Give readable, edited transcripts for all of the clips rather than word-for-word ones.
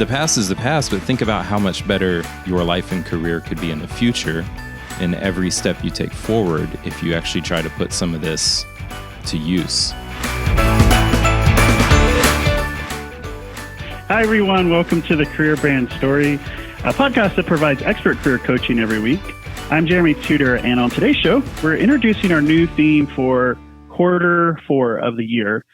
the past is the past, but think about how much better your life and career could be in the future in every step you take forward if you actually try to put some of this to use. Hi, everyone. Welcome to the Career Brand Story, a podcast that provides expert career coaching every week. I'm Jeremy Tudor, and on today's show, we're introducing our new theme for quarter 4 of the year,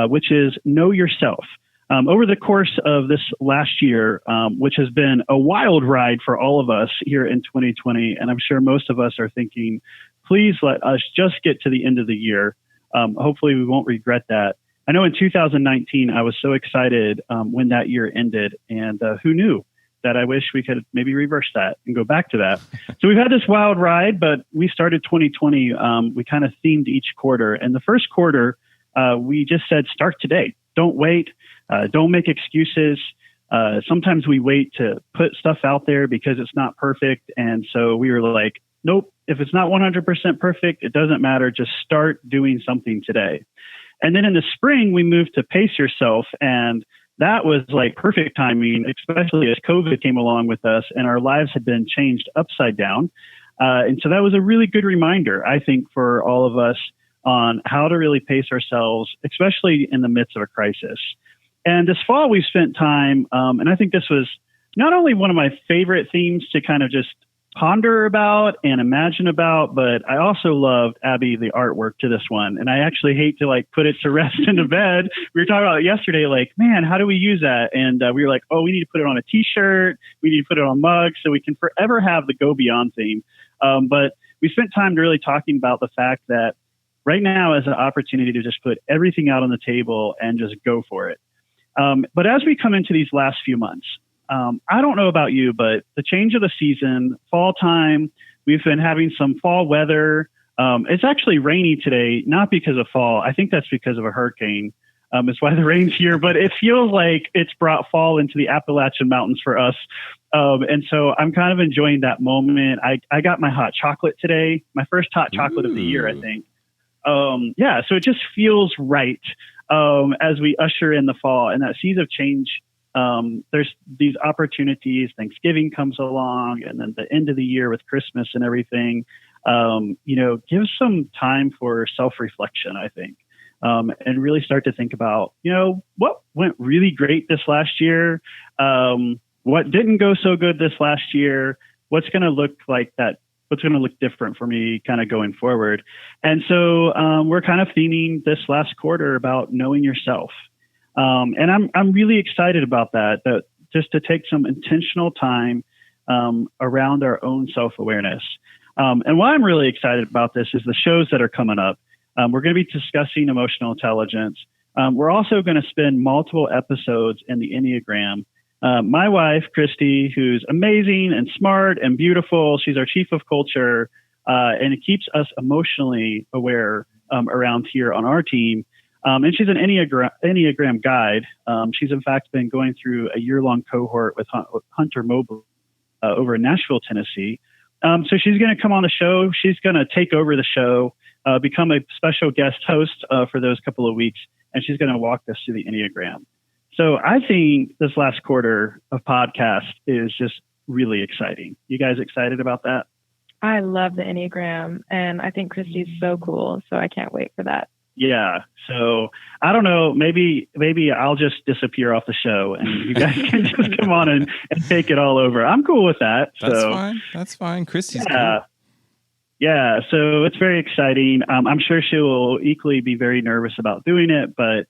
which is Know Yourself. Over the course of this last year, which has been a wild ride for all of us here in 2020, and I'm sure most of us are thinking, please let us just get to the end of the year. Hopefully we won't regret that. I know in 2019, I was so excited when that year ended, and who knew that I wish we could maybe reverse that and go back to that. So we've had this wild ride, but we started 2020. We kind of themed each quarter, and the first quarter, we just said, start today. Don't wait. Don't make excuses. Sometimes we wait to put stuff out there because it's not perfect. And so we were like, nope, if it's not 100% perfect, it doesn't matter. Just start doing something today. And then in the spring, we moved to Pace Yourself. And that was like perfect timing, especially as COVID came along with us and our lives had been changed upside down. And so that was a really good reminder, I think, for all of us on how to really pace ourselves, especially in the midst of a crisis. And this fall, we've spent time, and I think this was not only one of my favorite themes to kind of just ponder about and imagine about, but I also loved, Abby, the artwork to this one. And I actually hate to like put it to rest in the bed. We were talking about it yesterday, like, man, how do we use that? And we were like, oh, we need to put it on a t-shirt. We need to put it on mugs so we can forever have the Go Beyond theme. But we spent time really talking about the fact that right now is an opportunity to just put everything out on the table and just go for it. But as we come into these last few months, I don't know about you, but the change of the season, fall time, we've been having some fall weather. It's actually rainy today, not because of fall. I think that's because of a hurricane. It's why the rain's here, but it feels like it's brought fall into the Appalachian Mountains for us. And so I'm kind of enjoying that moment. I got my hot chocolate today, my first hot chocolate of the year, I think. Yeah, so it just feels right as we usher in the fall and that season of change. There's these opportunities. Thanksgiving comes along, and then the end of the year with Christmas and everything. Give some time for self-reflection, I think, and really start to think about, what went really great this last year, what didn't go so good this last year, what's going to look like that. What's going to look different for me kind of going forward. And so we're kind of theming this last quarter about knowing yourself. And I'm really excited about that just to take some intentional time around our own self-awareness. And why I'm really excited about this is the shows that are coming up. We're going to be discussing emotional intelligence. We're also going to spend multiple episodes in the Enneagram. My wife, Christy, who's amazing and smart and beautiful, she's our chief of culture, and it keeps us emotionally aware around here on our team. And she's an Enneagram guide. She's, in fact, been going through a year-long cohort with Hunter Mobley over in Nashville, Tennessee. So she's going to come on the show. She's going to take over the show, become a special guest host for those couple of weeks, and she's going to walk us through the Enneagram. So I think this last quarter of podcast is just really exciting. You guys excited about that? I love the Enneagram, and I think Christy's so cool. So I can't wait for that. Yeah. So I don't know, maybe I'll just disappear off the show and you guys can just come on and take it all over. I'm cool with that. That's fine. Christy's cool. Yeah. So it's very exciting. I'm sure she will equally be very nervous about doing it, but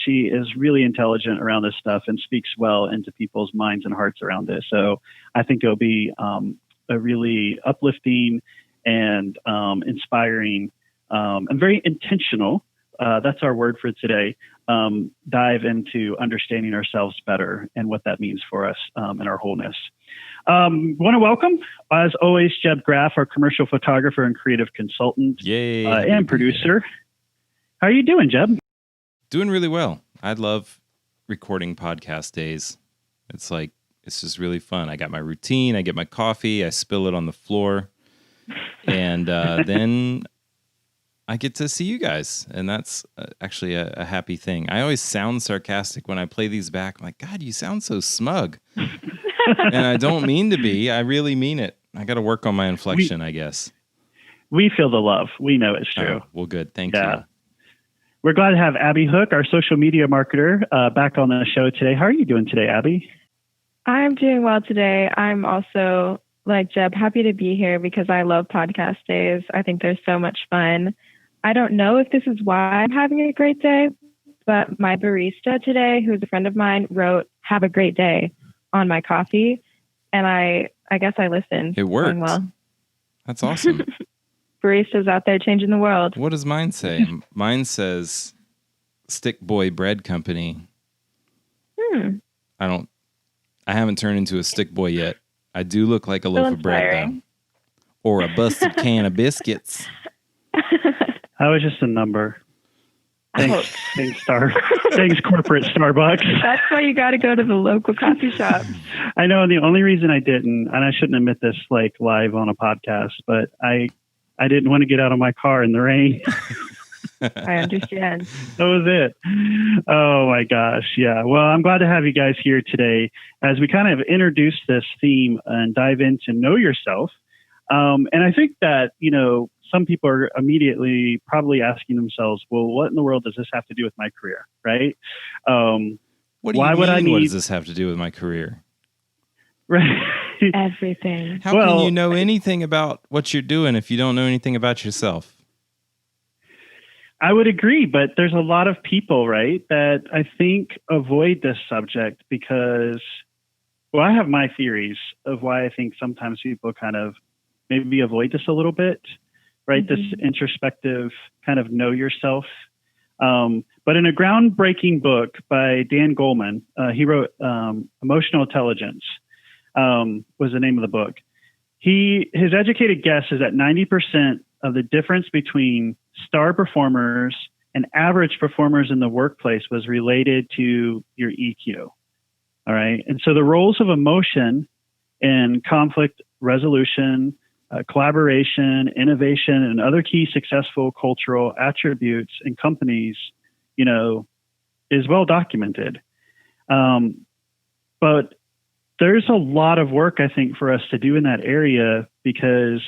she is really intelligent around this stuff and speaks well into people's minds and hearts around this. So I think it'll be a really uplifting and inspiring and very intentional. That's our word for today. Dive into understanding ourselves better and what that means for us in our wholeness. Want to welcome, as always, Jebb Graff, our commercial photographer and creative consultant. Yay. And producer. How are you doing, Jebb? Doing really well. I love recording podcast days. It's just really fun. I got my routine. I get my coffee. I spill it on the floor. And then I get to see you guys, and that's actually a happy thing. I always sound sarcastic when I play these back. I'm like, God, you sound so smug. And I don't mean to be. I really mean it. I got to work on my inflection, I guess. We feel the love. We know it's true. Oh, well, good. Thank you. We're glad to have Abby Hook, our social media marketer, back on the show today. How are you doing today, Abby? I'm doing well today. I'm also, like Jebb, happy to be here because I love podcast days. I think they're so much fun. I don't know if this is why I'm having a great day, but my barista today, who's a friend of mine, wrote, "Have a great day" on my coffee. And I guess I listened. It worked. Going well. That's awesome. Baristas out there changing the world. What does mine say? Mine says Stick Boy Bread Company. I haven't turned into a stick boy yet. I do look like a loaf of bread, though. Or a busted can of biscuits. I was just a number. Thanks, thanks, corporate Starbucks. That's why you got to go to the local coffee shop. I know, and the only reason I didn't, and I shouldn't admit this like live on a podcast, but I didn't want to get out of my car in the rain. I understand. That was it. Oh my gosh. Yeah. Well, I'm glad to have you guys here today as we kind of introduce this theme and dive into know yourself. And I think that, some people are immediately probably asking themselves, well, what in the world does this have to do with my career? Right. What do you mean? What does this have to do with my career? Right. Everything. How can you know anything about what you're doing if you don't know anything about yourself? I would agree, but there's a lot of people, right, that I think avoid this subject because, I have my theories of why I think sometimes people kind of maybe avoid this a little bit, right? Mm-hmm. This introspective kind of know yourself. But in a groundbreaking book by Dan Goleman, he wrote Emotional Intelligence, was the name of the book. His educated guess is that 90% of the difference between star performers and average performers in the workplace was related to your EQ. All right. And so the roles of emotion in conflict resolution, collaboration, innovation, and other key successful cultural attributes in companies, is well documented. But there's a lot of work, I think, for us to do in that area because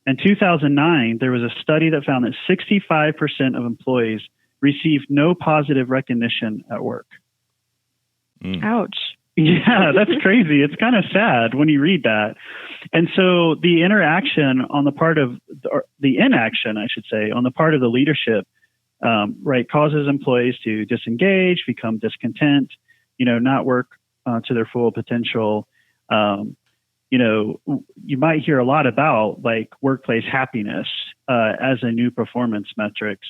in 2009, there was a study that found that 65% of employees received no positive recognition at work. Ouch. Yeah, that's crazy. It's kind of sad when you read that. And so the interaction on the part of the inaction, I should say, on the part of the leadership, right, causes employees to disengage, become discontent, not work to their full potential. You might hear a lot about like workplace happiness as a new performance metrics.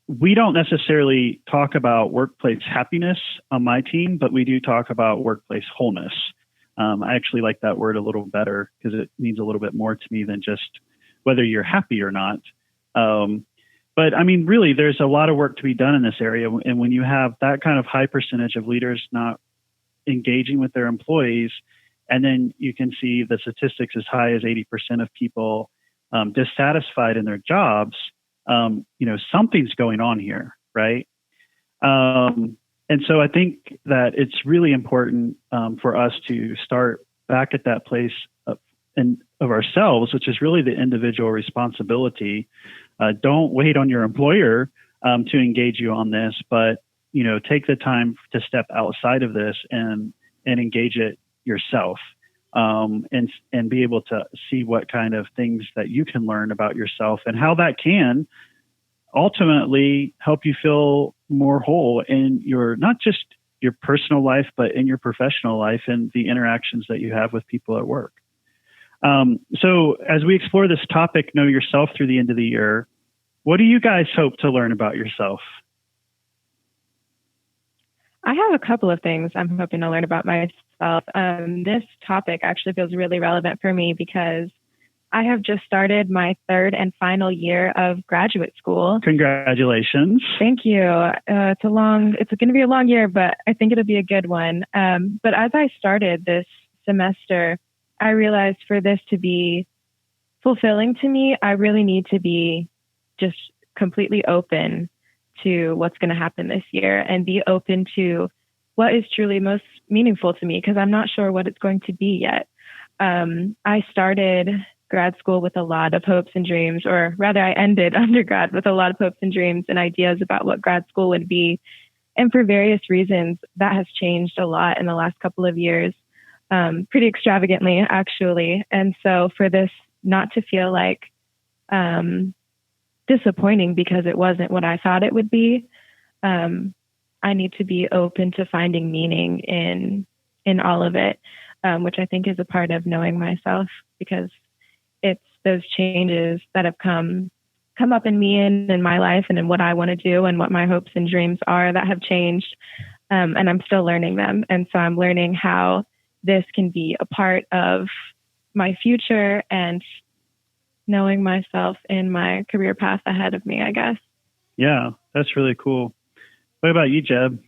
We don't necessarily talk about workplace happiness on my team, but we do talk about workplace wholeness. I actually like that word a little better because it means a little bit more to me than just whether you're happy or not. But I mean, really, there's a lot of work to be done in this area. And when you have that kind of high percentage of leaders not engaging with their employees, and then you can see the statistics as high as 80% of people dissatisfied in their jobs, something's going on here, right? And so I think that it's really important for us to start back at that place of ourselves, which is really the individual responsibility. Don't wait on your employer to engage you on this, but take the time to step outside of this and engage it yourself, and be able to see what kind of things that you can learn about yourself and how that can ultimately help you feel more whole in your, not just your personal life, but in your professional life and the interactions that you have with people at work. So as we explore this topic, know yourself through the end of the year, what do you guys hope to learn about yourself? I have a couple of things I'm hoping to learn about myself. This topic actually feels really relevant for me because I have just started my third and final year of graduate school. Congratulations. Thank you. It's going to be a long year, but I think it'll be a good one. But as I started this semester, I realized for this to be fulfilling to me, I really need to be just completely open to what's going to happen this year and be open to what is truly most meaningful to me, because I'm not sure what it's going to be yet. I started grad school with a lot of hopes and dreams, or rather I ended undergrad with a lot of hopes and dreams and ideas about what grad school would be. And for various reasons, that has changed a lot in the last couple of years, pretty extravagantly, actually. And so for this not to feel like disappointing because it wasn't what I thought it would be, I need to be open to finding meaning in all of it, which I think is a part of knowing myself, because it's those changes that have come up in me and in my life and in what I want to do and what my hopes and dreams are that have changed. And I'm still learning them. And so I'm learning how this can be a part of my future and knowing myself in my career path ahead of me, I guess. Yeah, that's really cool. What about you, Jeb?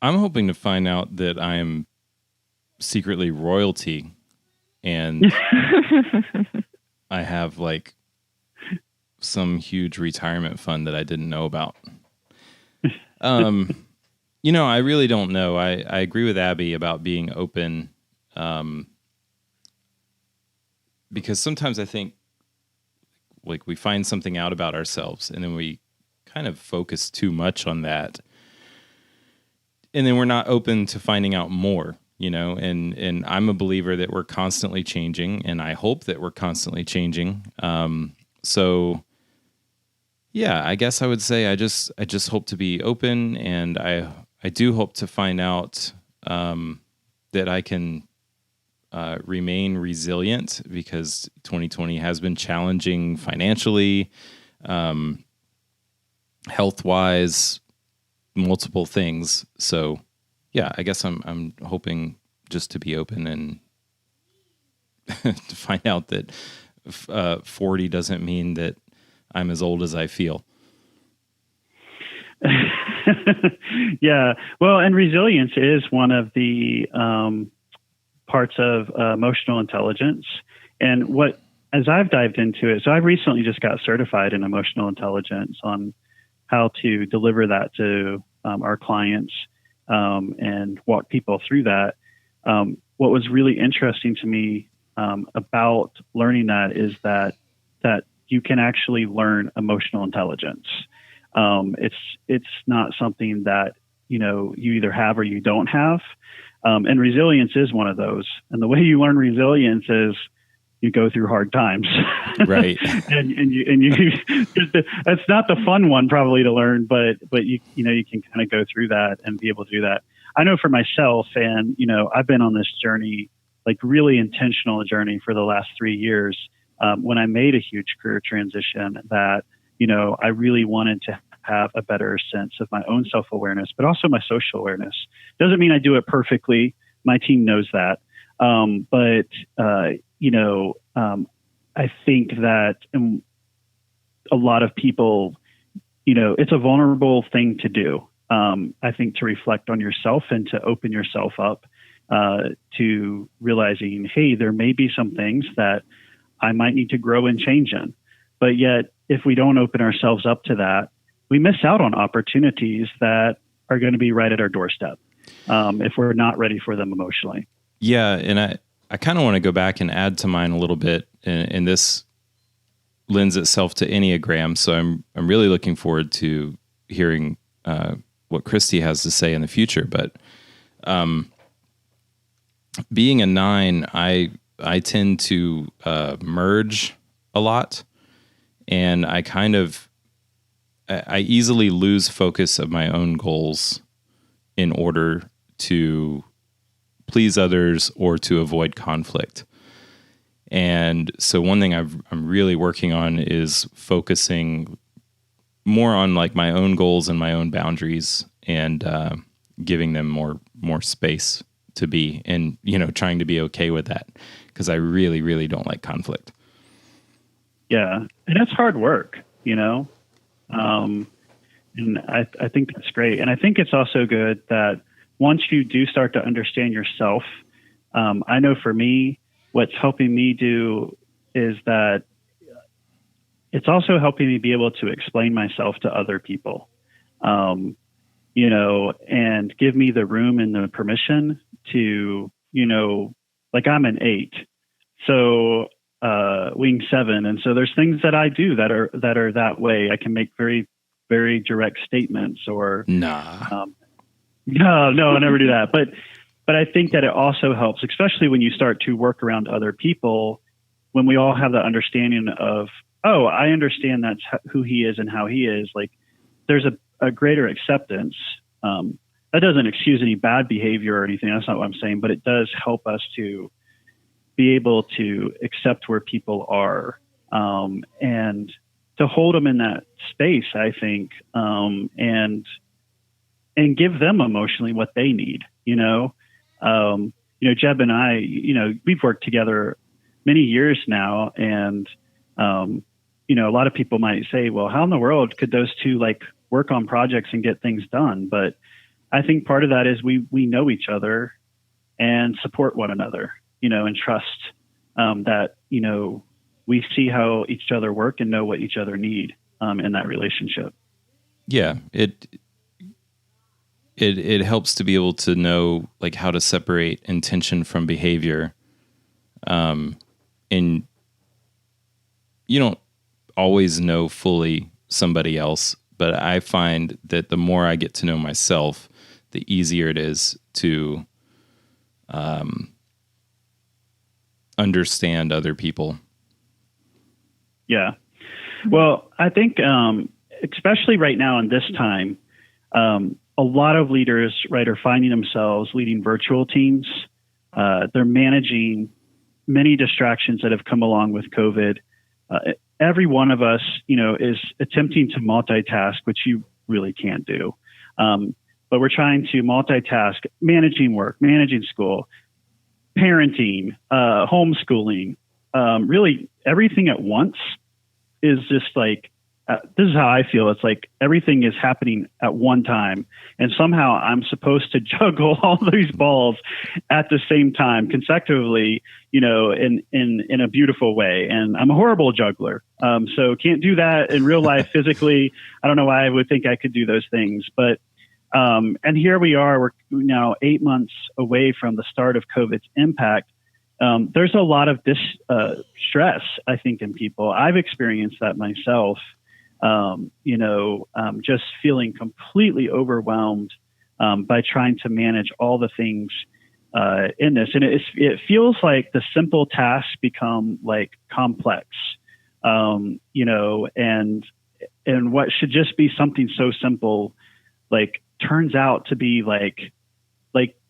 I'm hoping to find out that I am secretly royalty and I have like some huge retirement fund that I didn't know about. I really don't know. I agree with Abby about being open, because sometimes I think like we find something out about ourselves and then we kind of focus too much on that. And then we're not open to finding out more, and I'm a believer that we're constantly changing, and I hope that we're constantly changing. So yeah, I guess I would say I just hope to be open, and I do hope to find out that I can remain resilient, because 2020 has been challenging financially, health-wise, multiple things. So yeah, I guess I'm hoping just to be open and to find out that 40 doesn't mean that I'm as old as I feel. Yeah. Well, and resilience is one of the parts of emotional intelligence. And as I've dived into it, so I recently just got certified in emotional intelligence on how to deliver that to our clients and walk people through that. What was really interesting to me about learning that is that you can actually learn emotional intelligence. It's not something that you either have or you don't have, and resilience is one of those. And the way you learn resilience is you go through hard times, right? and you that's not the fun one probably to learn, but you can kind of go through that and be able to do that. I know for myself, and I've been on this journey, like really intentional journey for the last 3 years. When I made a huge career transition, that I really wanted to have a better sense of my own self-awareness, but also my social awareness. Doesn't mean I do it perfectly. My team knows that. I think that a lot of people, it's a vulnerable thing to do. I think to reflect on yourself and to open yourself up to realizing, hey, there may be some things that I might need to grow and change in. But yet, if we don't open ourselves up to that, we miss out on opportunities that are going to be right at our doorstep if we're not ready for them emotionally. Yeah, and I kind of want to go back and add to mine a little bit, and this lends itself to Enneagram. So I'm really looking forward to hearing what Christy has to say in the future. But being a 9, I tend to merge a lot, and I easily lose focus of my own goals in order to please others or to avoid conflict. And so one thing I'm really working on is focusing more on like my own goals and my own boundaries, and giving them more space to be, and trying to be okay with that, because I really, really don't like conflict. Yeah, and it's hard work, and I think that's great. And I think it's also good that once you do start to understand yourself, I know for me, what's helping me do is that, it's also helping me be able to explain myself to other people, you know, and give me the room and the permission to, you know, like I'm an 8, so wing 7, and so there's things that I do that are that way. I can make very, very direct statements, or no, I never do that. But I think that it also helps, especially when you start to work around other people, when we all have the understanding of, oh, I understand that's who he is and how he is. Like, there's a greater acceptance. That doesn't excuse any bad behavior or anything. That's not what I'm saying, but it does help us to be able to accept where people are, and to hold them in that space, I think, and give them emotionally what they need, you know. Jebb and I, you know, we've worked together many years now, and you know, a lot of people might say, well, how in the world could those two like work on projects and get things done? But I think part of that is we know each other and support one another, you know, and trust that, you know, we see how each other work and know what each other need in that relationship. Yeah, it helps to be able to know like how to separate intention from behavior. And you don't always know fully somebody else, but I find that the more I get to know myself, the easier it is to understand other people. Yeah. Well, I think especially right now in this time, a lot of leaders, right, are finding themselves leading virtual teams. They're managing many distractions that have come along with COVID. Every one of us, you know, is attempting to multitask, which you really can't do. But we're trying to multitask, managing work, managing school, parenting, homeschooling, really everything at once is just like, this is how I feel. It's like everything is happening at one time, and somehow I'm supposed to juggle all these balls at the same time consecutively, you know, in a beautiful way. And I'm a horrible juggler. So can't do that in real life physically. I don't know why I would think I could do those things, but, and here we are, we're now 8 months away from the start of COVID's impact. There's a lot of stress, I think, in people. I've experienced that myself. Just feeling completely overwhelmed by trying to manage all the things in this. And it feels like the simple tasks become like complex, and what should just be something so simple, like turns out to be like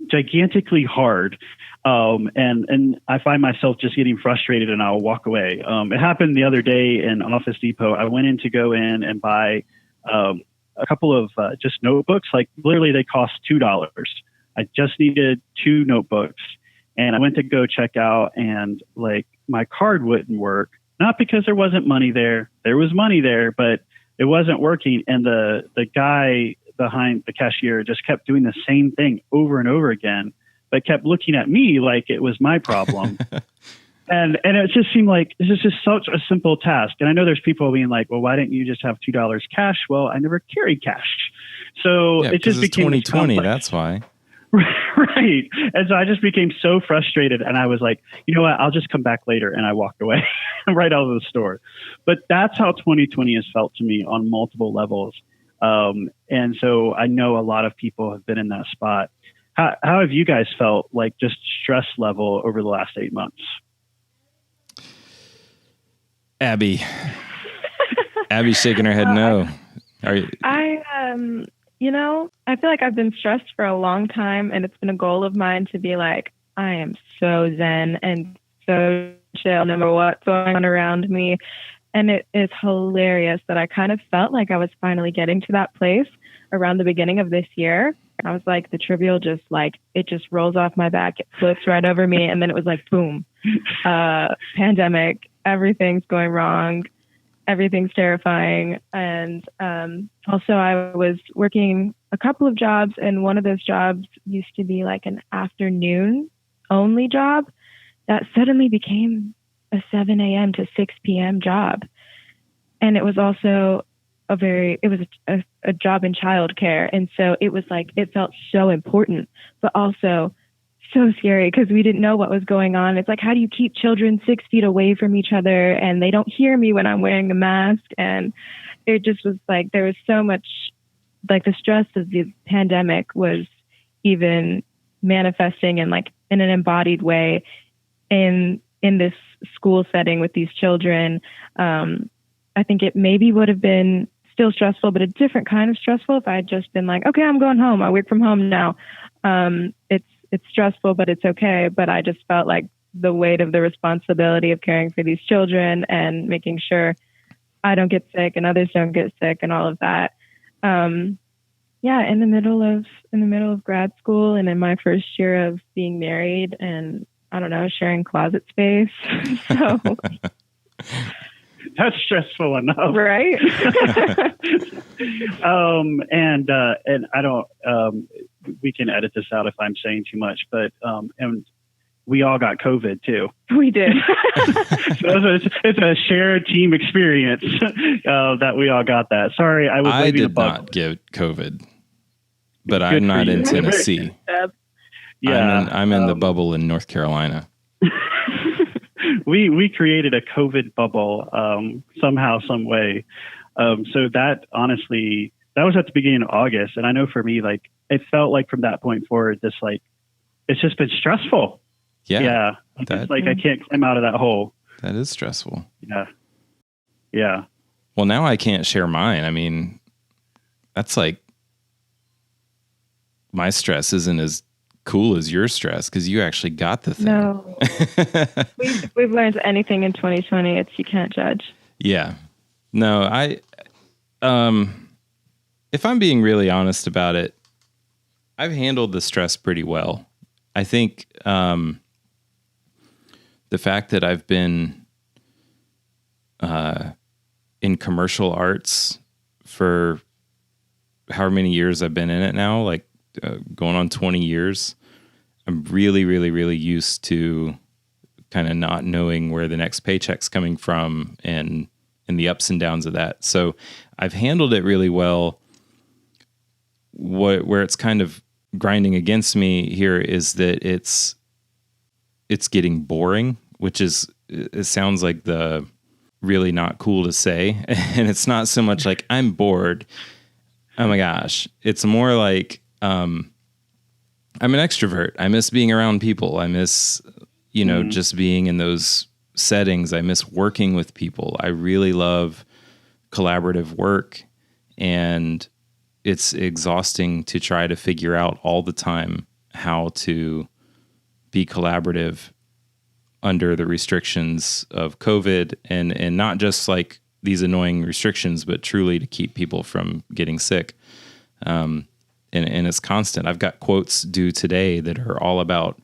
gigantically hard. And I find myself just getting frustrated and I'll walk away. It happened the other day in Office Depot. I went in to go in and buy a couple of just notebooks. Like literally they cost $2. I just needed 2 notebooks, and I went to go check out, and like my card wouldn't work. Not because there wasn't money there. There was money there, but it wasn't working. And the guy behind the cashier just kept doing the same thing over and over again, but kept looking at me like it was my problem. and it just seemed like this is just such a simple task. And I know there's people being like, well, why didn't you just have $2 cash? Well, I never carry cash. So it just became 2020. That's why. Right. And so I just became so frustrated, and I was like, you know what, I'll just come back later. And I walked away right out of the store. But that's how 2020 has felt to me on multiple levels. And so I know a lot of people have been in that spot. How have you guys felt, like just stress level over the last 8 months? Abby's shaking her head no. Are you? I feel like I've been stressed for a long time, and it's been a goal of mine to be like, I am so zen and so chill no matter what's going on around me. And it is hilarious that I kind of felt like I was finally getting to that place around the beginning of this year. I was like, the trivial just like, it just rolls off my back. It flips right over me. And then it was like, boom, pandemic, everything's going wrong. Everything's terrifying. And also I was working a couple of jobs, and one of those jobs used to be like an afternoon only job that suddenly became a 7 a.m. to 6 p.m. job. And it was also a job in childcare. And so it was like, it felt so important, but also so scary because we didn't know what was going on. It's like, how do you keep children 6 feet away from each other and they don't hear me when I'm wearing a mask? And it just was like, there was so much, like the stress of the pandemic was even manifesting in like in an embodied way in this school setting with these children. I think it maybe would have been still stressful, but a different kind of stressful if I had just been like, okay, I'm going home. I work from home now. It's stressful, but it's okay. But I just felt like the weight of the responsibility of caring for these children and making sure I don't get sick and others don't get sick and all of that. In the middle of grad school and in my first year of being married and I don't know, sharing closet space. So that's stressful enough. Right. And I don't, we can edit this out if I'm saying too much, but, and we all got COVID too. We did. So it's a shared team experience, that we all got that. Sorry. I did not get COVID, but I'm not in Tennessee. Yeah. I'm in the bubble in North Carolina. We created a COVID bubble somehow, some way. So that honestly, that was at the beginning of August. And I know for me, like, it felt like from that point forward, this like, it's just been stressful. Yeah. It's like I can't climb out of that hole. That is stressful. Yeah. Yeah. Well, now I can't share mine. I mean, that's like, my stress isn't as cool as your stress because you actually got the thing. No. we've learned anything in 2020. It's you can't judge. Yeah. No, if I'm being really honest about it, I've handled the stress pretty well. I think the fact that I've been in commercial arts for however many years I've been in it now, like going on 20 years, I'm really, really, really used to kind of not knowing where the next paycheck's coming from and the ups and downs of that. So I've handled it really well. Where it's kind of grinding against me here is that it's getting boring, which is, it sounds like the really not cool to say. And it's not so much like I'm bored. Oh my gosh. It's more like, I'm an extrovert. I miss being around people. I miss, just being in those settings. I miss working with people. I really love collaborative work, and it's exhausting to try to figure out all the time how to be collaborative under the restrictions of COVID and not just like these annoying restrictions, but truly to keep people from getting sick. And it's constant. I've got quotes due today that are all about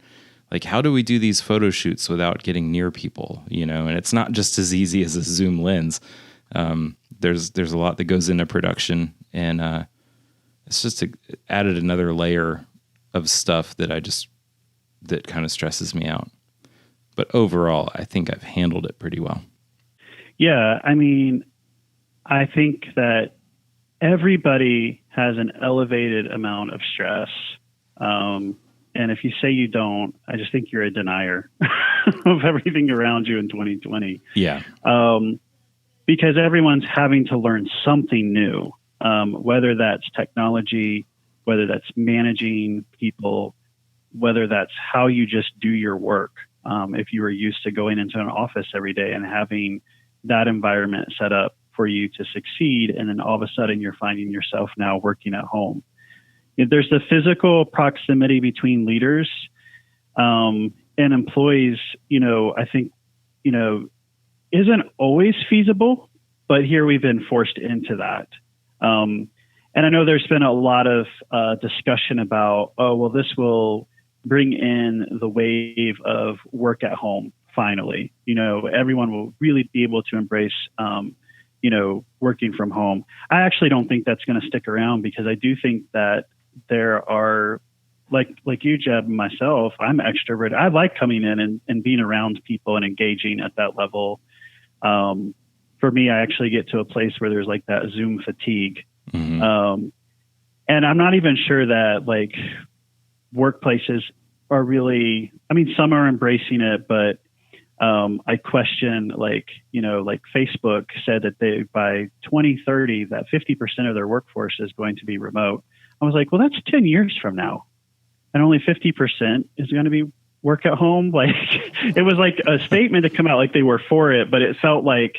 like, how do we do these photo shoots without getting near people? And it's not just as easy as a zoom lens. There's a lot that goes into production, and it's just added another layer of stuff that that kind of stresses me out. But overall, I think I've handled it pretty well. Yeah. I mean, I think that everybody has an elevated amount of stress. And if you say you don't, I just think you're a denier of everything around you in 2020. Yeah. Because everyone's having to learn something new, whether that's technology, whether that's managing people, whether that's how you just do your work. If you were used to going into an office every day and having that environment set up for you to succeed, and then all of a sudden you're finding yourself now working at home. There's the physical proximity between leaders and employees, I think, isn't always feasible, but here we've been forced into that. And I know there's been a lot of discussion about, this will bring in the wave of work at home. Finally, everyone will really be able to embrace, working from home. I actually don't think that's going to stick around, because I do think that there are, like you, Jebb, and myself, I'm extrovert. I like coming in and being around people and engaging at that level. for me, I actually get to a place where there's like that Zoom fatigue. Mm-hmm. And I'm not even sure that like workplaces are really, I mean, some are embracing it, but I question like Facebook said that by 2030, that 50% of their workforce is going to be remote. I was like, well, that's 10 years from now. And only 50% is going to be work at home. Like it was like a statement to come out like they were for it, but it felt like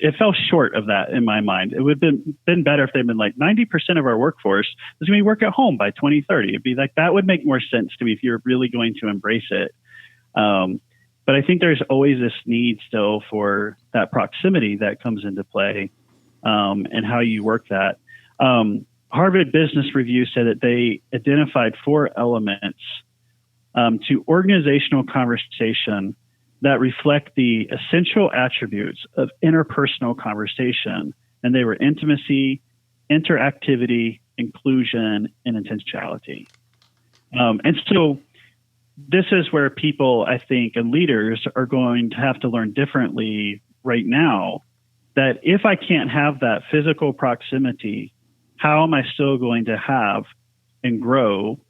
it fell short of that in my mind. It would have been better if they'd been like 90% of our workforce is going to be work at home by 2030. It'd be like, that would make more sense to me if you're really going to embrace it. But I think there's always this need still for that proximity that comes into play, and how you work that. Harvard Business Review said that they identified 4 elements to organizational conversation that reflect the essential attributes of interpersonal conversation. And they were intimacy, interactivity, inclusion, and intentionality. And so this is where people, I think, and leaders are going to have to learn differently right now, that if I can't have that physical proximity, how am I still going to have and grow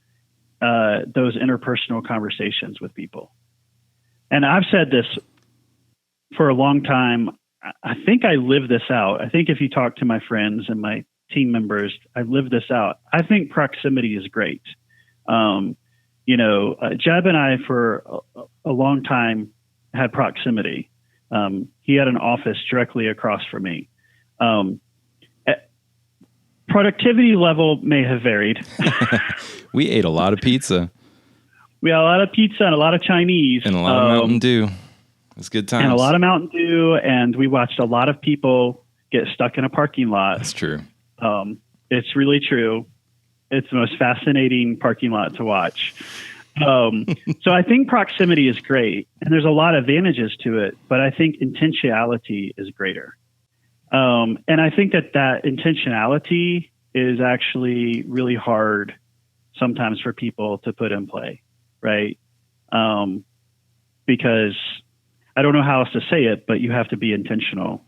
those interpersonal conversations with people? And I've said this for a long time. I think I live this out. I think if you talk to my friends and my team members, I live this out. I think proximity is great. Jebb and I for a long time had proximity. He had an office directly across from me. Productivity level may have varied. We ate a lot of pizza. We had a lot of pizza and a lot of Chinese. And a lot of Mountain Dew. It was good times. And a lot of Mountain Dew. And we watched a lot of people get stuck in a parking lot. That's true. It's really true. It's the most fascinating parking lot to watch. So I think proximity is great. And there's a lot of advantages to it. But I think intentionality is greater. And I think that intentionality is actually really hard sometimes for people to put in play. Right. Because I don't know how else to say it, but you have to be intentional,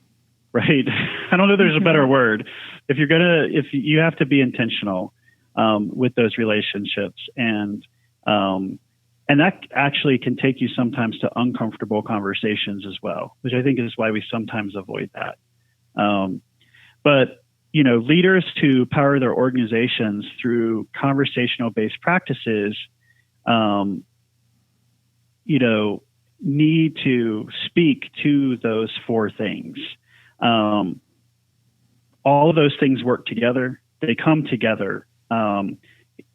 right? I don't know if there's a better word. If you have to be intentional, with those relationships, and that actually can take you sometimes to uncomfortable conversations as well, which I think is why we sometimes avoid that. But leaders to power their organizations through conversational based practices, need to speak to those 4 things. All of those things work together. They come together.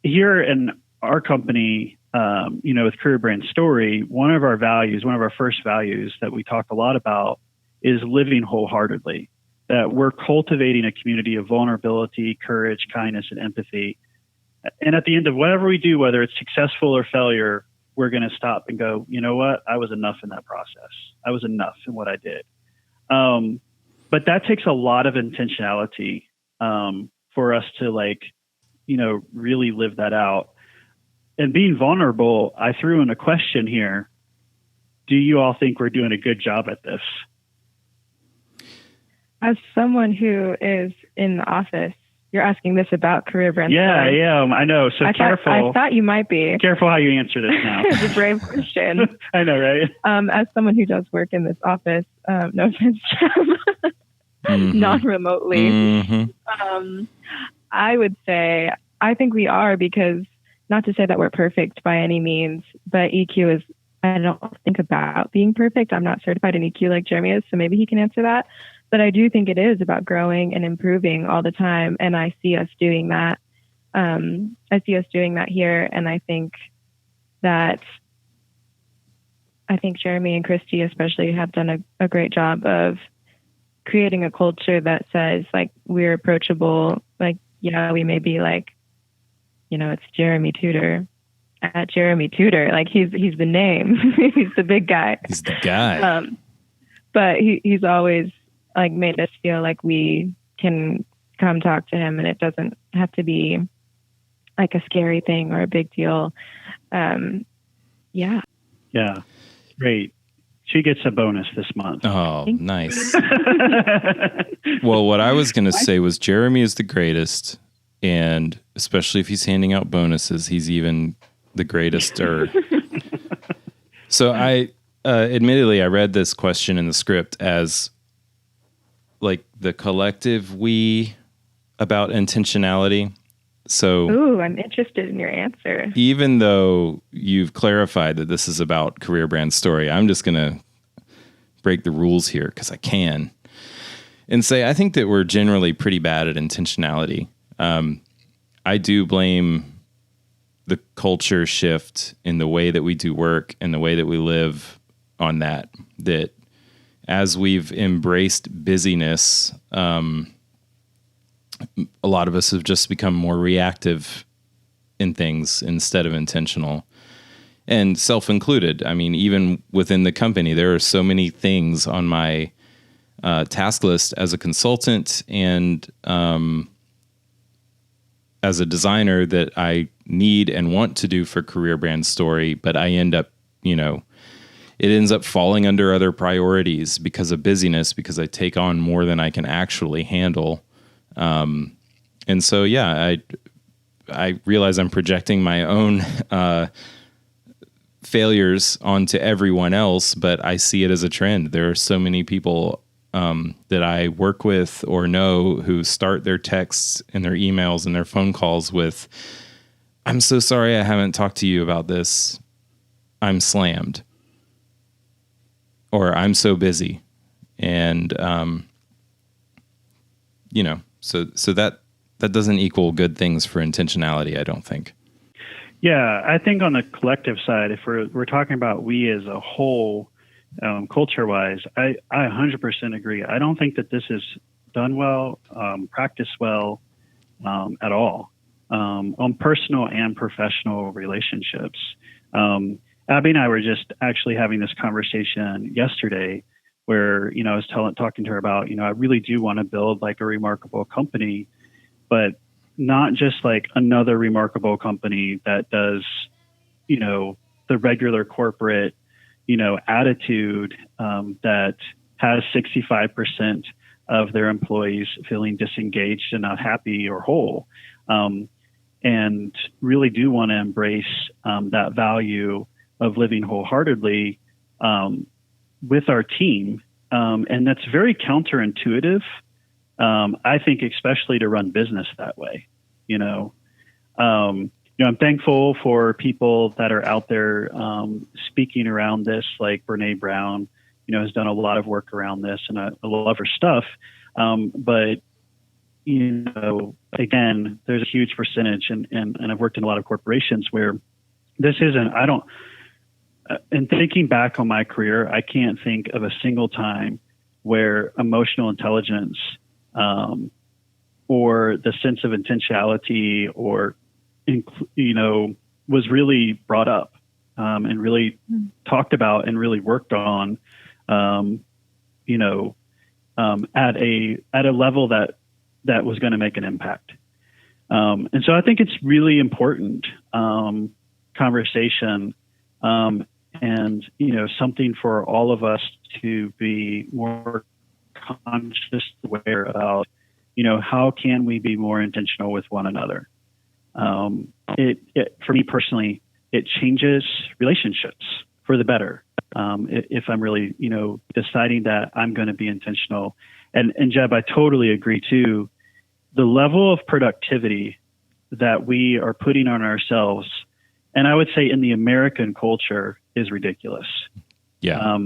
Here in our company, with Career Brand Story, one of our first values that we talk a lot about is living wholeheartedly, that we're cultivating a community of vulnerability, courage, kindness, and empathy. And at the end of whatever we do, whether it's successful or failure, we're going to stop and go, you know what? I was enough in that process. I was enough in what I did. But that takes a lot of intentionality for us to really live that out. And being vulnerable, I threw in a question here. Do you all think we're doing a good job at this? As someone who is in the office, you're asking this about Career Brand Story. Story. Yeah, I know. So careful. I thought you might be. Careful how you answer this now. It's a brave question. I know, right? As someone who does work in this office, no offense, non-remotely, I would say I think we are, because not to say that we're perfect by any means, but EQ is, I don't think about being perfect. I'm not certified in EQ like Jeremy is, so maybe he can answer that. But I do think it is about growing and improving all the time. And I see us doing that. Here. And I think Jeremy and Christy especially have done a great job of creating a culture that says, like, we're approachable. Like, yeah, we may be like, it's Jeremy Tudor at Jeremy Tudor. Like, he's the name. He's the big guy. He's the guy. But he's always made us feel like we can come talk to him, and it doesn't have to be like a scary thing or a big deal. Yeah. Great. She gets a bonus this month. Oh, nice. Well, what I was going to say was Jeremy is the greatest, and especially if he's handing out bonuses, he's even the greatest. So I, admittedly, I read this question in the script as like the collective we about intentionality. So, ooh, I'm interested in your answer. Even though you've clarified that this is about Career Brand Story, I'm just going to break the rules here because I can and say I think that we're generally pretty bad at intentionality. I do blame the culture shift in the way that we do work and the way that we live on that as we've embraced busyness, a lot of us have just become more reactive in things instead of intentional, and self-included. I mean, even within the company, there are so many things on my task list as a consultant and as a designer that I need and want to do for Career Brand Story, but I end up, it ends up falling under other priorities because of busyness, because I take on more than I can actually handle. And so, yeah, I realize I'm projecting my own failures onto everyone else, but I see it as a trend. There are so many people that I work with or know who start their texts and their emails and their phone calls with, "I'm so sorry I haven't talked to you about this. I'm slammed." Or "I'm so busy." And, so that doesn't equal good things for intentionality, I don't think. Yeah, I think on the collective side, if we're talking about we as a whole, culture-wise, I 100% agree. I don't think that this is done well, practiced well at all on personal and professional relationships. Abby and I were just actually having this conversation yesterday where, I was talking to her about, I really do want to build like a remarkable company, but not just like another remarkable company that does, the regular corporate, attitude that has 65% of their employees feeling disengaged and not happy or whole, and really do want to embrace that value of living wholeheartedly with our team. And that's very counterintuitive. I think especially to run business that way, I'm thankful for people that are out there speaking around this, like Brene Brown, has done a lot of work around this, and I love her stuff. But, again, there's a huge percentage, and I've worked in a lot of corporations where this isn't, and thinking back on my career, I can't think of a single time where emotional intelligence or the sense of intentionality or, was really brought up and really talked about and really worked on, at a level that was going to make an impact. And so I think it's really important conversation and, something for all of us to be more conscious, aware about, how can we be more intentional with one another? For me personally, it changes relationships for the better. If I'm really, deciding that I'm going to be intentional. And Jebb, I totally agree too. The level of productivity that we are putting on ourselves, and I would say in the American culture, is ridiculous. Yeah.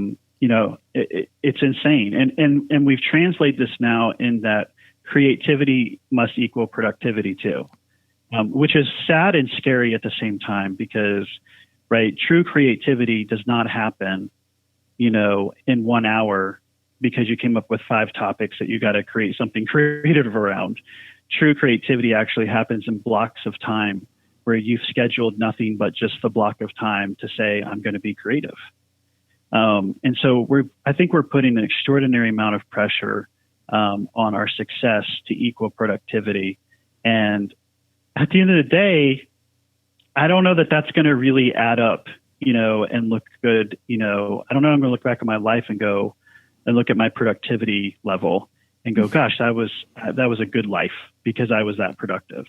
It's insane. And we've translated this now in that creativity must equal productivity too. Which is sad and scary at the same time because, right, true creativity does not happen, in 1 hour because you came up with 5 topics that you got to create something creative around. True creativity actually happens in blocks of time where you've scheduled nothing but just the block of time to say, I'm going to be creative. And so I think we're putting an extraordinary amount of pressure on our success to equal productivity. And at the end of the day, I don't know that that's going to really add up and look good, I don't know, I'm going to look back at my life and look at my productivity level and go, gosh, that was a good life because I was that productive.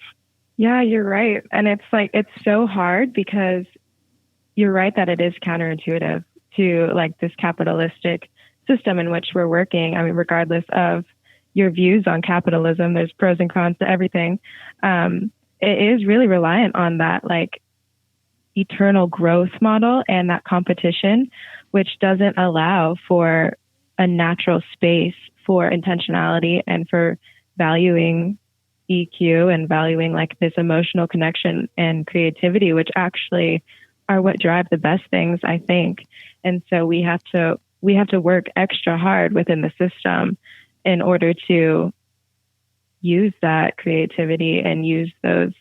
Yeah, you're right. And it's so hard because you're right that it is counterintuitive to like this capitalistic system in which we're working. I mean, regardless of your views on capitalism, there's pros and cons to everything. It is really reliant on that like eternal growth model and that competition, which doesn't allow for a natural space for intentionality and for valuing EQ and valuing like this emotional connection and creativity, which actually are what drive the best things, I think. And so we have to work extra hard within the system in order to use that creativity and use those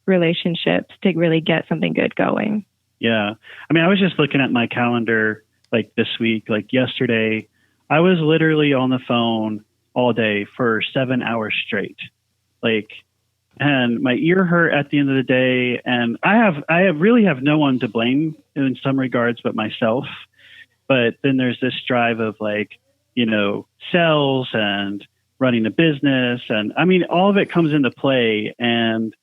relationships to really get something good going. Yeah. I mean, I was just looking at my calendar like this week, like yesterday, I was literally on the phone all day for 7 hours straight. And my ear hurt at the end of the day. And I really have no one to blame in some regards but myself. But then there's this drive of sales and running a business. And I mean, all of it comes into play. And,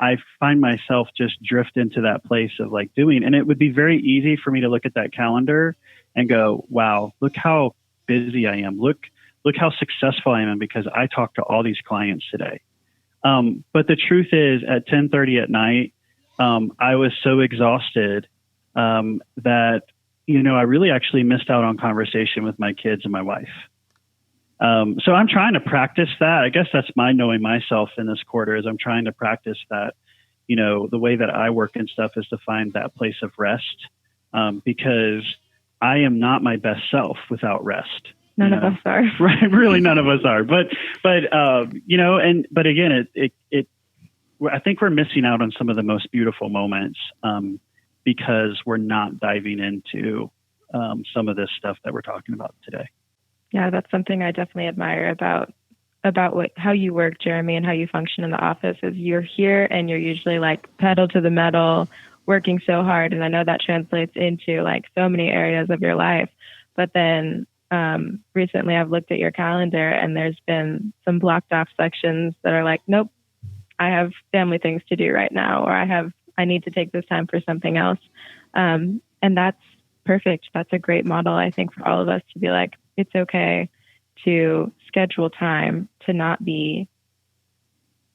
I find myself just drift into that place of like doing, and it would be very easy for me to look at that calendar and go, wow, look how busy I am. Look how successful I am because I talked to all these clients today. But the truth is at 10:30 at night, I was so exhausted that, I really actually missed out on conversation with my kids and my wife. So I'm trying to practice that. I guess that's my knowing myself in this quarter is I'm trying to practice that, the way that I work and stuff is to find that place of rest because I am not my best self without rest. None of us are. Right. Really, none of us are. But again, I think we're missing out on some of the most beautiful moments because we're not diving into some of this stuff that we're talking about today. Yeah, that's something I definitely admire about how you work, Jeremy, and how you function in the office is you're here and you're usually like pedal to the metal, working so hard. And I know that translates into like so many areas of your life. But then recently I've looked at your calendar and there's been some blocked off sections that are like, nope, I have family things to do right now, or I need to take this time for something else. And that's perfect. That's a great model, I think, for all of us to be like, it's okay to schedule time to not be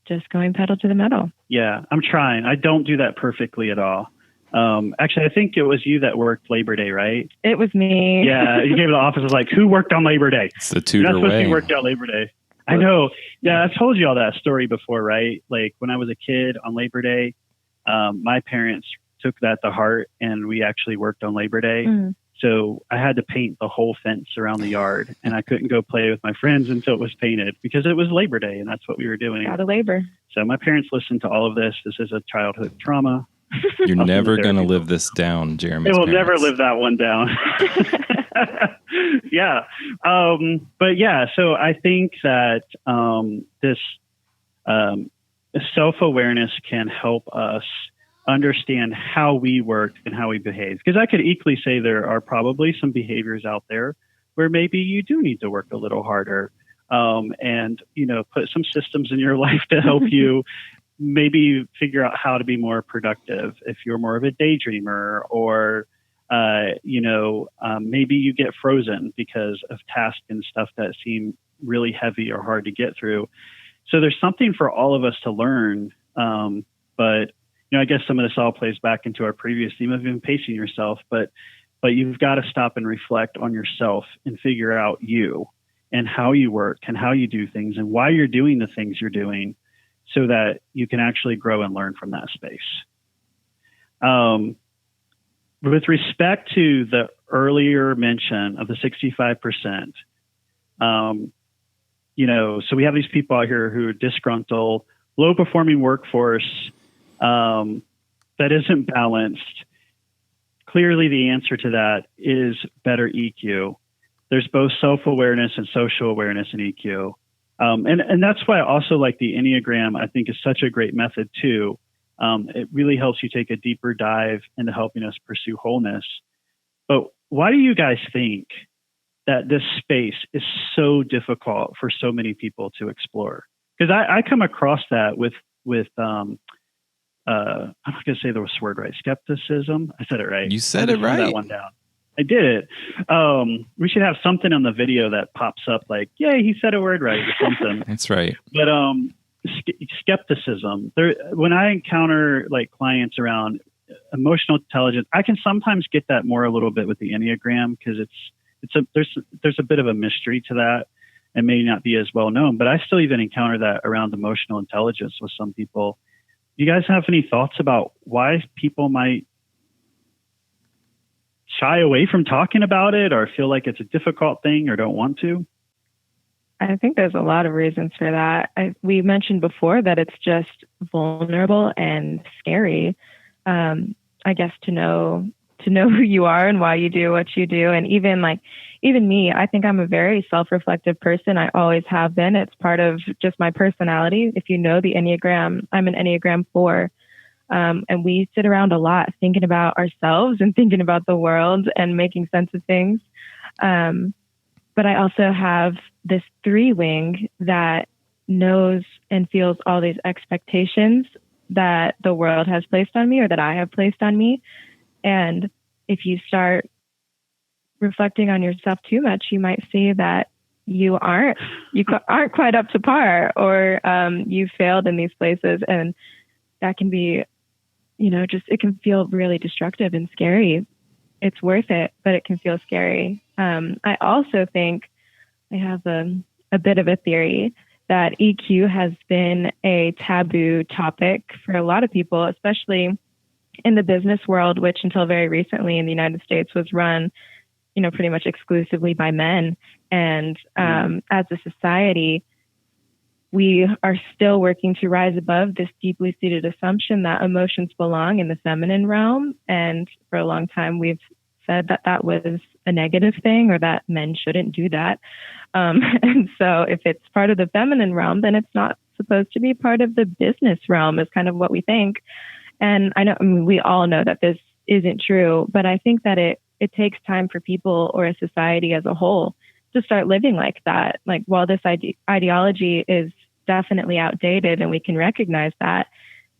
just going pedal to the metal. Yeah, I'm trying. I don't do that perfectly at all. Actually, I think it was you that worked Labor Day, right? It was me. Yeah, you came to the office and was like, who worked on Labor Day? It's the Tudor way. You're not supposed to be worked on Labor Day. I know. Yeah, I've told you all that story before, right? Like when I was a kid on Labor Day, my parents took that to heart and we actually worked on Labor Day. Mm. So I had to paint the whole fence around the yard and I couldn't go play with my friends until it was painted because it was Labor Day and that's what we were doing. Gotta labor. So my parents listened to all of this. This is a childhood trauma. You're never going to live this down, Jeremy. They will never live that one down. Yeah. But yeah, so I think that this self-awareness can help us understand how we work and how we behave. Because I could equally say there are probably some behaviors out there where maybe you do need to work a little harder and, put some systems in your life to help you maybe figure out how to be more productive. If you're more of a daydreamer or, maybe you get frozen because of tasks and stuff that seem really heavy or hard to get through. So there's something for all of us to learn. But I guess some of this all plays back into our previous theme of even pacing yourself, but you've got to stop and reflect on yourself and figure out you and how you work and how you do things and why you're doing the things you're doing so that you can actually grow and learn from that space. With respect to the earlier mention of the 65%, so we have these people out here who are disgruntled, low performing workforce, that isn't balanced. Clearly, the answer to that is better EQ. There's both self-awareness and social awareness in EQ. And that's why I also like the Enneagram, I think is such a great method too, It really helps you take a deeper dive into helping us pursue wholeness. But why do you guys think that this space is so difficult for so many people to explore? Because I come across that with I'm not going to say the word right. Skepticism. I said it right. You said it right. That one down. I did it. We should have something on the video that pops up like, "Yay, he said a word right" or something. That's right. But skepticism. When I encounter like clients around emotional intelligence, I can sometimes get that more a little bit with the Enneagram because there's a bit of a mystery to that and may not be as well known. But I still even encounter that around emotional intelligence with some people. Do you guys have any thoughts about why people might shy away from talking about it or feel like it's a difficult thing or don't want to? I think there's a lot of reasons for that. We mentioned before that it's just vulnerable and scary. I guess to know who you are and why you do what you do. And even me, I think I'm a very self-reflective person. I always have been. It's part of just my personality. If you know the Enneagram, I'm an Enneagram 4. And we sit around a lot thinking about ourselves and thinking about the world and making sense of things. But I also have this 3-wing that knows and feels all these expectations that the world has placed on me or that I have placed on me. And if you start reflecting on yourself too much, you might see that you aren't quite up to par, or you failed in these places. And that can be, it can feel really destructive and scary. It's worth it, but it can feel scary. I also think I have a bit of a theory that EQ has been a taboo topic for a lot of people, especially in the business world, which until very recently in the United States was run, pretty much exclusively by men. And as a society, we are still working to rise above this deeply seated assumption that emotions belong in the feminine realm. And for a long time, we've said that was a negative thing or that men shouldn't do that. And so if it's part of the feminine realm, then it's not supposed to be part of the business realm is kind of what we think. And we all know that this isn't true, but I think that it takes time for people or a society as a whole to start living like that. Like, while this ideology is definitely outdated and we can recognize that,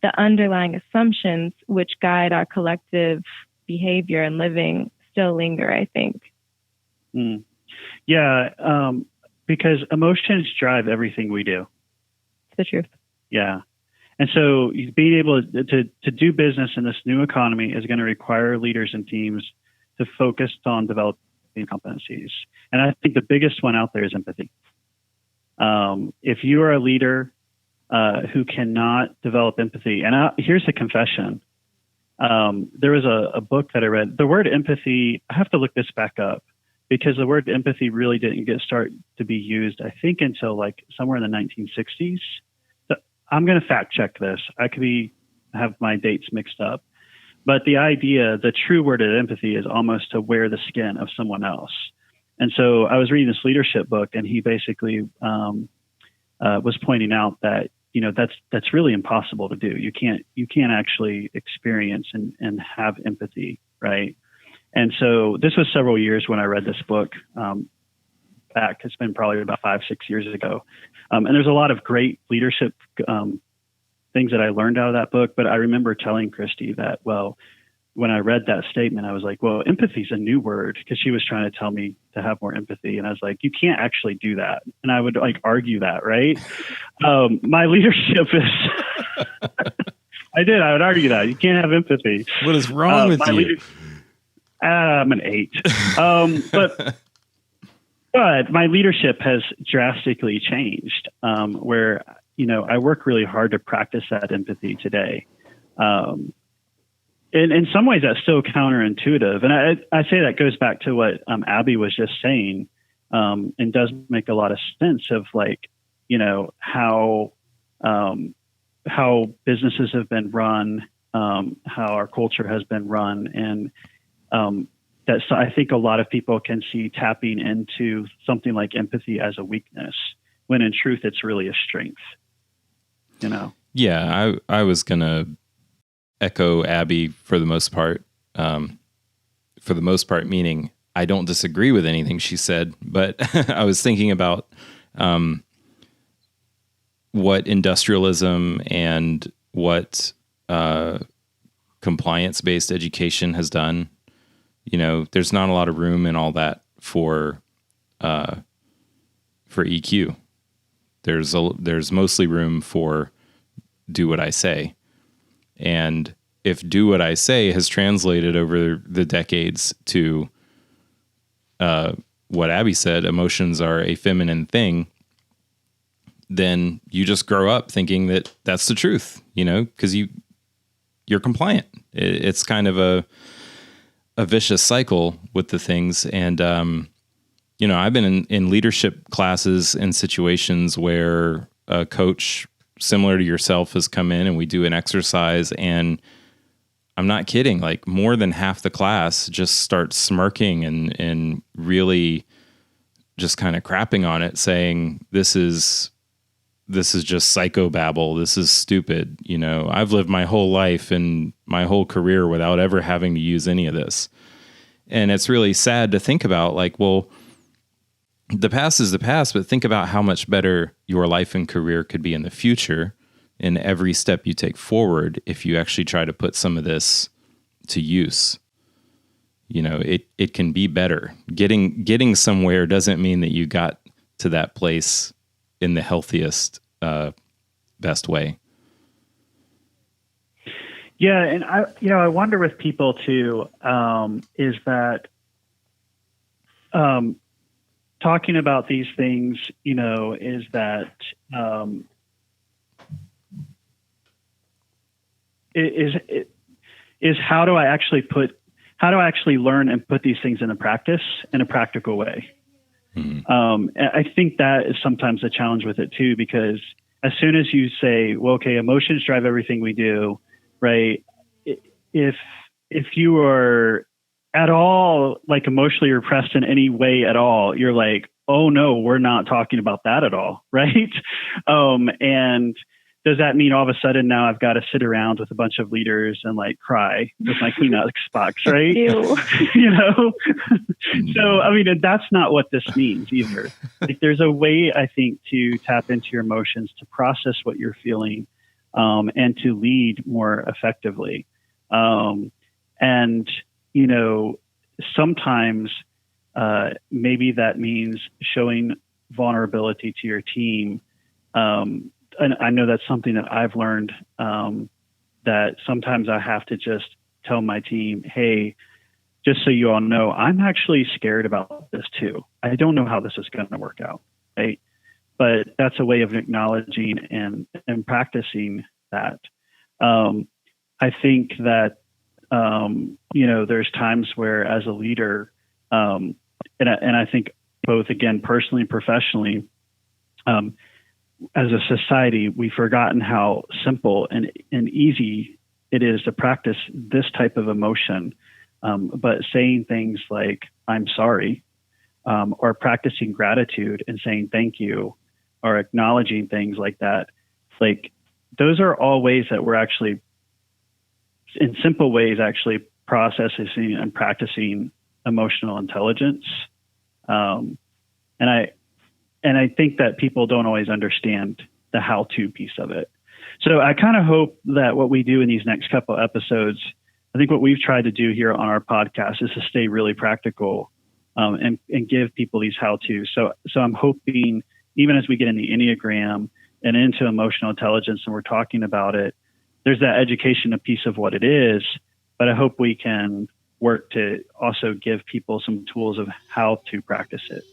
the underlying assumptions which guide our collective behavior and living still linger, I think. Yeah, because emotions drive everything we do. It's the truth. Yeah. And so being able to do business in this new economy is going to require leaders and teams to focus on developing competencies. And I think the biggest one out there is empathy. If you are a leader who cannot develop empathy, and here's a confession. There was a book that I read. The word empathy, I have to look this back up because the word empathy really didn't start to be used, I think, until like somewhere in the 1960s. So I'm going to fact check this. I could have my dates mixed up. But the true word of empathy is almost to wear the skin of someone else. And so I was reading this leadership book, and he basically was pointing out that that's really impossible to do. You can't actually experience and have empathy, right? And so this was several years when I read this book back. It's been probably about 5-6 years ago. And there's a lot of great leadership things that I learned out of that book. But I remember telling Christy that, well, when I read that statement, I was like, well, empathy is a new word, because she was trying to tell me to have more empathy. And I was like, you can't actually do that. And I would argue that, right? My leadership is, I would argue that you can't have empathy. What is wrong with you? I'm an 8. But my leadership has drastically changed, where, I work really hard to practice that empathy today. In some ways, that's still counterintuitive. And I say that goes back to what Abby was just saying, and does make a lot of sense of how businesses have been run, how our culture has been run. And I think a lot of people can see tapping into something like empathy as a weakness, when in truth, it's really a strength. Yeah, I was going to echo Abby for the most part. Meaning I don't disagree with anything she said, but I was thinking about what industrialism and what compliance-based education has done. You know, there's not a lot of room in all that for EQ. There's mostly room for do what I say. And if do what I say has translated over the decades to what Abby said, emotions are a feminine thing, then you just grow up thinking that that's the truth, you know, because you're compliant. It's kind of a vicious cycle with the things. And, you know, I've been in leadership classes in situations where a coach similar to yourself has come in and we do an exercise, and I'm not kidding, like more than half the class just starts smirking and really just kind of crapping on it, saying this is just psychobabble. This is stupid. You know, I've lived my whole life and my whole career without ever having to use any of this. And it's really sad to think about, like, well, the past is the past, but think about how much better your life and career could be in the future in every step you take forward if you actually try to put some of this to use. You know, it can be better. Getting somewhere doesn't mean that you got to that place in the healthiest, best way. Yeah, and I wonder with people too, is that talking about these things, you know, is that is how do I actually learn and put these things into practice in a practical way? And I think that is sometimes a challenge with it too, because as soon as you say, well, okay, emotions drive everything we do, right? If you are at all like emotionally repressed in any way at all, you're like, oh no, we're not talking about that at all, right? And does that mean all of a sudden now I've got to sit around with a bunch of leaders and like cry with my Kleenex box, right? You know? So, I mean, that's not what this means either. Like, there's a way, I think, to tap into your emotions, to process what you're feeling, and to lead more effectively. And, you know, sometimes maybe that means showing vulnerability to your team. And I know that's something that I've learned, that sometimes I have to just tell my team, hey, just so you all know, I'm actually scared about this too. I don't know how this is going to work out, right? But that's a way of acknowledging and practicing that. I think that, you know, there's times where as a leader, and I think both, again, personally and professionally, as a society, we've forgotten how simple and easy it is to practice this type of emotion. But saying things like, I'm sorry, or practicing gratitude and saying thank you, or acknowledging things like that, like those are all ways that we're actually, in simple ways, actually processing and practicing emotional intelligence. And I think that people don't always understand the how-to piece of it. So I kind of hope that what we do in these next couple episodes, I think what we've tried to do here on our podcast is to stay really practical, and give people these how-tos. So I'm hoping, even as we get in the Enneagram and into emotional intelligence and we're talking about it, there's that education, a piece of what it is, but I hope we can work to also give people some tools of how to practice it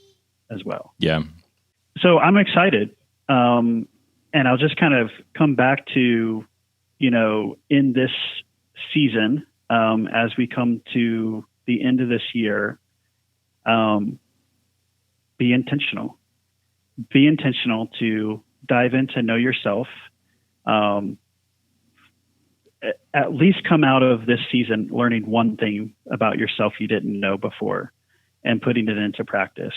as well. Yeah. So I'm excited. And I'll just kind of come back to, you know, in this season, as we come to the end of this year, be intentional. Be intentional to dive in to know yourself. At least come out of this season learning one thing about yourself you didn't know before and putting it into practice.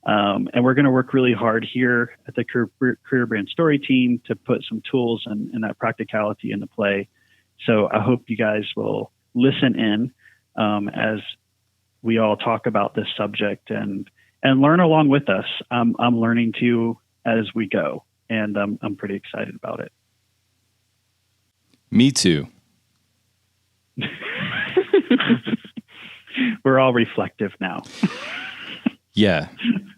And we're going to work really hard here at the Career Brand Story team to put some tools and that practicality into play. So I hope you guys will listen in as we all talk about this subject and learn along with us. I'm learning too as we go, and I'm pretty excited about it. Me too. We're all reflective now. Yeah.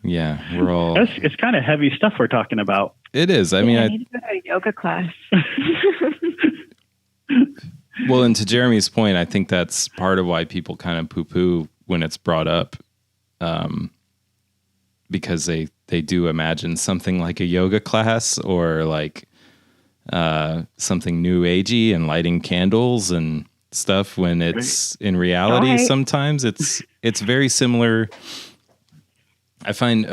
We're all. It's kind of heavy stuff we're talking about. It is. I mean, I need to go to a yoga class. Well, and to Jeremy's point, I think that's part of why people kind of poo-poo when it's brought up, because they do imagine something like a yoga class or like something new agey and lighting candles and stuff, when it's in reality sometimes it's very similar. I find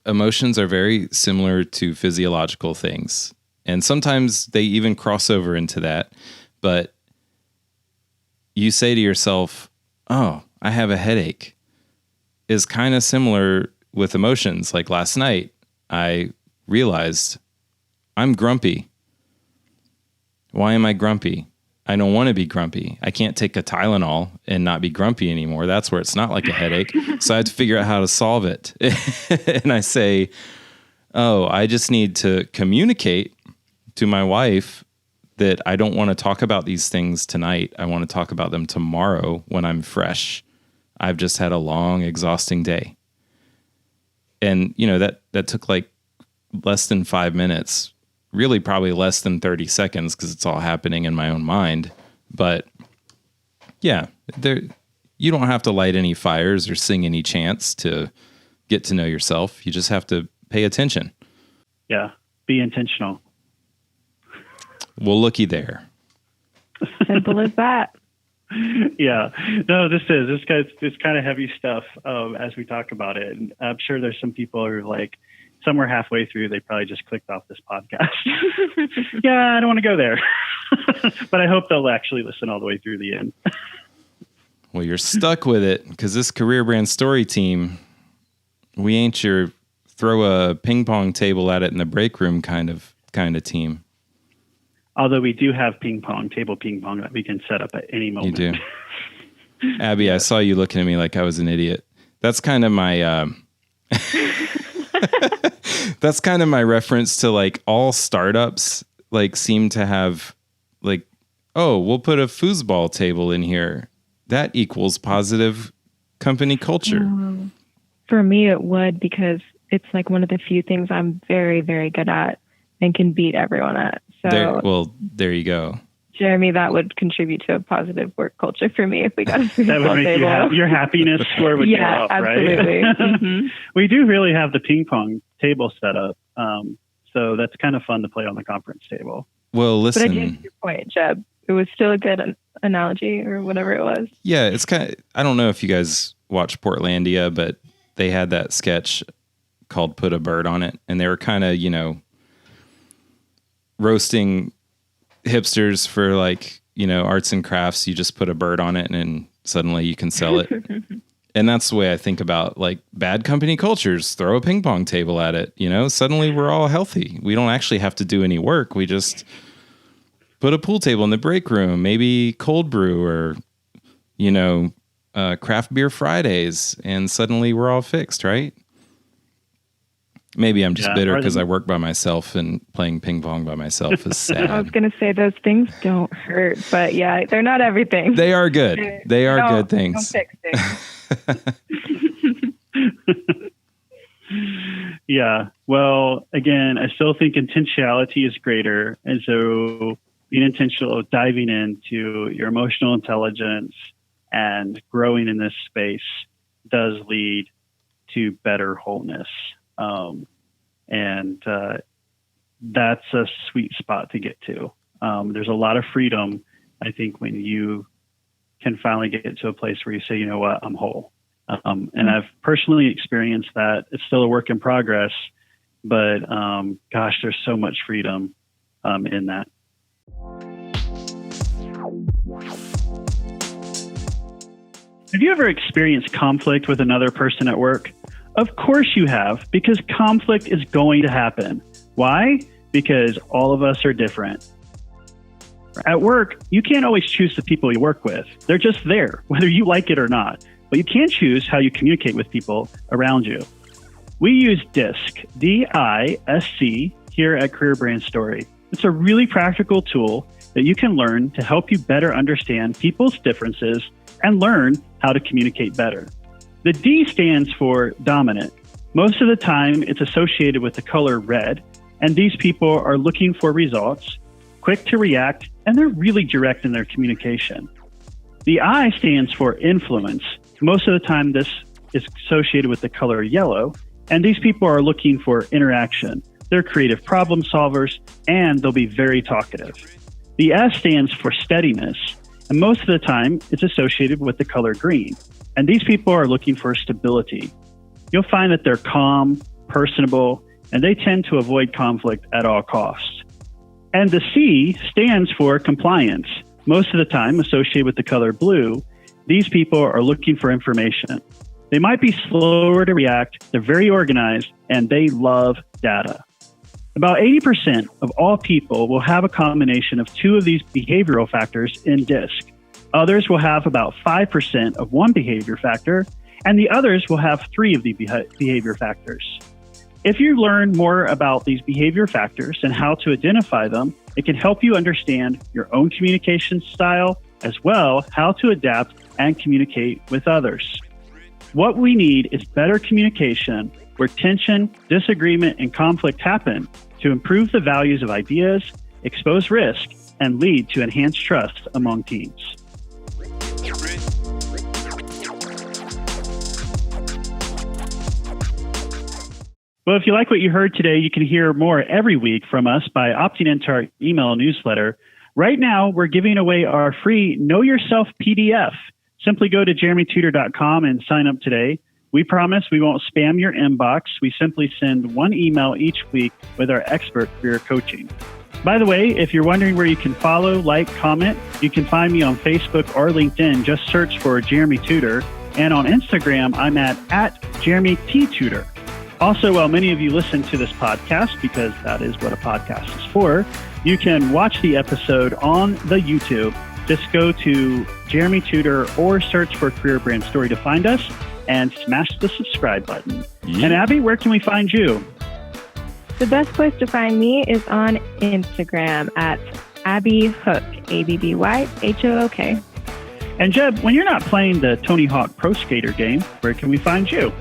emotions are very similar to physiological things, and sometimes they even cross over into that. But you say to yourself, oh, I have a headache, is kind of similar with emotions. Like last night, I realized I'm grumpy. Why am I grumpy? I don't want to be grumpy. I can't take a Tylenol and not be grumpy anymore. That's where it's not like a headache. So I had to figure out how to solve it. And I say, oh, I just need to communicate to my wife that I don't want to talk about these things tonight. I want to talk about them tomorrow when I'm fresh. I've just had a long, exhausting day. And, that took like less than 5 minutes. Really probably less than 30 seconds because it's all happening in my own mind. But yeah, you don't have to light any fires or sing any chants to get to know yourself. You just have to pay attention. Yeah, be intentional. Well, looky there. Simple as that. Yeah, no, this kind of heavy stuff as we talk about it. And I'm sure there's some people who are like, somewhere halfway through, they probably just clicked off this podcast. Yeah, I don't want to go there. But I hope they'll actually listen all the way through the end. Well, you're stuck with it because this Career Brand Story team, we ain't your throw a ping pong table at it in the break room kind of team. Although we do have table ping pong that we can set up at any moment. You do. Abby, I saw you looking at me like I was an idiot. That's kind of my... That's kind of my reference to like all startups like seem to have like, oh, we'll put a foosball table in here. That equals positive company culture. For me, it would, because it's like one of the few things I'm very, very good at and can beat everyone at. So there you go. Jeremy, that would contribute to a positive work culture for me if we got a foosball table. Your happiness score would go up, absolutely. Right? Mm-hmm. We do really have the ping pong table set up. So that's kind of fun to play on the conference table. Well, listen. But I get your point, Jeb. It was still a good analogy or whatever it was. Yeah, it's kind of, I don't know if you guys watch Portlandia, but they had that sketch called Put a Bird on It. And they were kind of, roasting hipsters for like, arts and crafts. You just put a bird on it and then suddenly you can sell it. And that's the way I think about like bad company cultures. Throw a ping pong table at it, suddenly we're all healthy. We don't actually have to do any work. We just put a pool table in the break room, maybe cold brew or, craft beer Fridays, and suddenly we're all fixed, right? Maybe I'm just bitter because I work by myself, and playing ping pong by myself is sad. I was going to say those things don't hurt, but yeah, they're not everything. They are good. They are good things. Don't fix things. Yeah. Well, again, I still think intentionality is greater. And so being intentional of diving into your emotional intelligence and growing in this space does lead to better wholeness. And that's a sweet spot to get to. There's a lot of freedom, I think, when you can finally get to a place where you say, you know what, I'm whole. And I've personally experienced that. It's still a work in progress, but gosh, there's so much freedom in that. Have you ever experienced conflict with another person at work? Of course you have, because conflict is going to happen. Why? Because all of us are different. At work, you can't always choose the people you work with. They're just there, whether you like it or not. But you can choose how you communicate with people around you. We use DISC, D-I-S-C, here at Career Brand Story. It's a really practical tool that you can learn to help you better understand people's differences and learn how to communicate better. The D stands for dominant. Most of the time, it's associated with the color red, and these people are looking for results, quick to react, and they're really direct in their communication. The I stands for influence. Most of the time, this is associated with the color yellow, and these people are looking for interaction. They're creative problem solvers, and they'll be very talkative. The S stands for steadiness, and most of the time, it's associated with the color green, and these people are looking for stability. You'll find that they're calm, personable, and they tend to avoid conflict at all costs. And the C stands for compliance. Most of the time, associated with the color blue, these people are looking for information. They might be slower to react, they're very organized, and they love data. About 80% of all people will have a combination of two of these behavioral factors in DISC. Others will have about 5% of one behavior factor, and the others will have 3 of the behavior factors. If you learn more about these behavior factors and how to identify them, it can help you understand your own communication style, as well how to adapt and communicate with others. What we need is better communication where tension, disagreement, and conflict happen to improve the values of ideas, expose risk, and lead to enhanced trust among teams. Well, if you like what you heard today, you can hear more every week from us by opting into our email newsletter. Right now, we're giving away our free Know Yourself PDF. Simply go to jeremytudor.com and sign up today. We promise we won't spam your inbox. We simply send one email each week with our expert career coaching. By the way, if you're wondering where you can follow, like, comment, you can find me on Facebook or LinkedIn. Just search for Jeremy Tudor. And on Instagram, I'm at Jeremy T. Tudor. Also, while many of you listen to this podcast, because that is what a podcast is for, you can watch the episode on the YouTube. Just go to Jeremy Tudor or search for Career Brand Story to find us and smash the subscribe button. Yeah. And Abby, where can we find you? The best place to find me is on Instagram at Abby Hook, ABBYHOOK. And Jeb, when you're not playing the Tony Hawk Pro Skater game, where can we find you?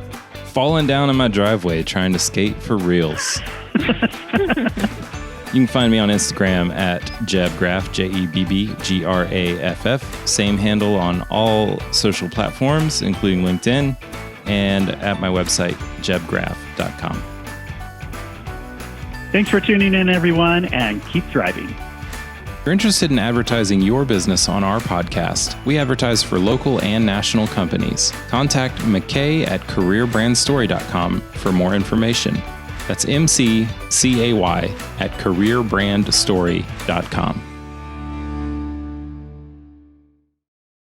Falling down in my driveway trying to skate for reals. You can find me on Instagram at Jebb Graff, JEBBGRAFF. Same handle on all social platforms, including LinkedIn, and at my website, jebbgraff.com. Thanks for tuning in, everyone, and keep thriving. If you're interested in advertising your business on our podcast, we advertise for local and national companies. Contact McCay at careerbrandstory.com for more information. That's MCCAY at careerbrandstory.com.